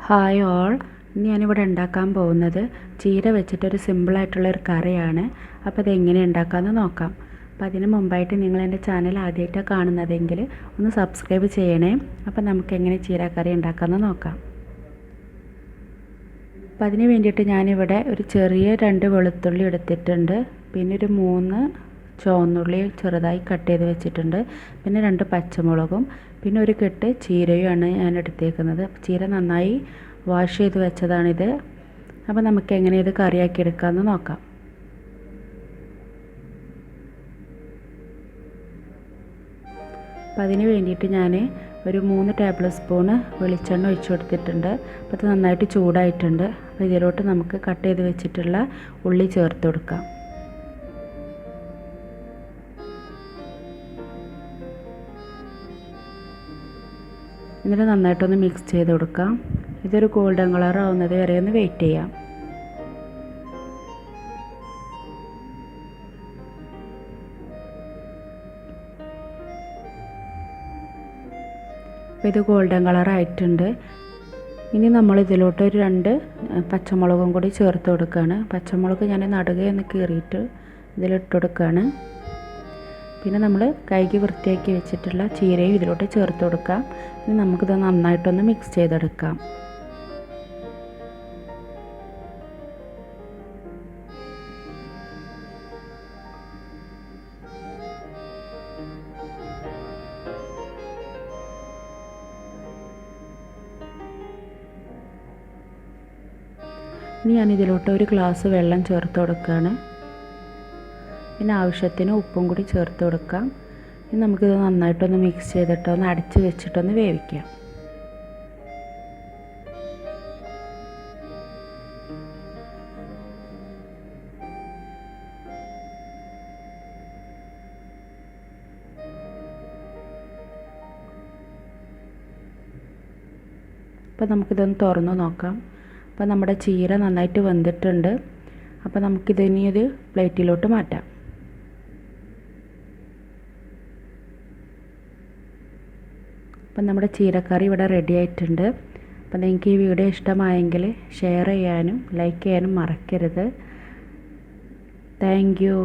Hi all, ഇന്ന് ഞാനിവിടെ ഉണ്ടാക്കാൻ പോകുന്നത് ചീര വെച്ചിട്ടൊരു സിമ്പിളായിട്ടുള്ളൊരു കറിയാണ്. അപ്പോൾ അതെങ്ങനെ ഉണ്ടാക്കാമെന്ന് നോക്കാം. അപ്പോൾ അതിന് മുമ്പായിട്ട് നിങ്ങൾ എൻ്റെ ചാനൽ ആദ്യമായിട്ടാണ് കാണുന്നതെങ്കിൽ ഒന്ന് സബ്സ്ക്രൈബ് ചെയ്യണേ. അപ്പോൾ നമുക്കെങ്ങനെ ചീര കറി ഉണ്ടാക്കാമെന്ന് നോക്കാം. അപ്പോൾ അതിന് വേണ്ടിയിട്ട് ഞാനിവിടെ ഒരു ചെറിയ 2 വെളുത്തുള്ളി എടുത്തിട്ടുണ്ട്. പിന്നെ ഒരു 3 ചുവന്നുള്ളി ചെറുതായി കട്ട് ചെയ്ത് വെച്ചിട്ടുണ്ട്. പിന്നെ 2 പച്ചമുളകും പിന്നെ ഒരു കെട്ട് ചീരയുമാണ് ഞാൻ എടുത്തേക്കുന്നത്. ചീര നന്നായി വാഷ് ചെയ്ത് വെച്ചതാണിത്. അപ്പോൾ നമുക്ക് എങ്ങനെ ഇത് കറിയാക്കി എടുക്കാമെന്ന് നോക്കാം. അപ്പം അതിന് വേണ്ടിയിട്ട് ഞാൻ ഒരു 3 ടേബിൾ സ്പൂണ് വെളിച്ചെണ്ണ ഒഴിച്ചു കൊടുത്തിട്ടുണ്ട്. അപ്പോൾ അത് നന്നായിട്ട് ചൂടായിട്ടുണ്ട്. അപ്പോൾ ഇതിലോട്ട് നമുക്ക് കട്ട് ചെയ്ത് വെച്ചിട്ടുള്ള ഉള്ളി ചേർത്ത് കൊടുക്കാം. എന്നിട്ട് നന്നായിട്ടൊന്ന് മിക്സ് ചെയ്ത് കൊടുക്കാം. ഇതൊരു ഗോൾഡൻ കളർ ആവുന്നത് വരെ ഒന്ന് വെയിറ്റ് ചെയ്യാം. അപ്പോൾ ഇത് ഗോൾഡൻ കളർ ആയിട്ടുണ്ട്. ഇനി നമ്മൾ ഇതിലോട്ട് ഒരു 2 പച്ചമുളകും കൂടി ചേർത്ത് കൊടുക്കുകയാണ്. പച്ചമുളക് ഞാൻ നടുകയൊന്ന് കീറിയിട്ട് ഇതിലിട്ട് കൊടുക്കുകയാണ്. പിന്നെ നമ്മൾ കഴുകി വൃത്തിയാക്കി വെച്ചിട്ടുള്ള ചീരയും ഇതിലോട്ട് ചേർത്ത് കൊടുക്കാം. ഇനി നമുക്കിത് നന്നായിട്ടൊന്ന് മിക്സ് ചെയ്തെടുക്കാം. ഇനി ഞാനിതിലോട്ട് ഒരു ഗ്ലാസ് വെള്ളം ചേർത്ത് കൊടുക്കുകയാണ്. പിന്നെ ആവശ്യത്തിന് ഉപ്പും കൂടി ചേർത്ത് കൊടുക്കാം. ഇനി നമുക്കിത് നന്നായിട്ടൊന്ന് മിക്സ് ചെയ്തിട്ട് ഒന്ന് അടച്ച് വെച്ചിട്ടൊന്ന് വേവിക്കാം. അപ്പോൾ നമുക്കിതൊന്ന് തുറന്ന് നോക്കാം. അപ്പോൾ നമ്മുടെ ചീര നന്നായിട്ട് വെന്തിട്ടുണ്ട്. അപ്പോൾ നമുക്കിതിനി ഒരു പ്ലേറ്റിലോട്ട് മാറ്റാം. അപ്പം നമ്മുടെ ചീരക്കറി ഇവിടെ റെഡി ആയിട്ടുണ്ട്. അപ്പം നിങ്ങൾക്ക് ഈ വീഡിയോ ഇഷ്ടമായെങ്കിൽ ഷെയർ ചെയ്യാനും ലൈക്ക് ചെയ്യാനും മറക്കരുത്. Thank you.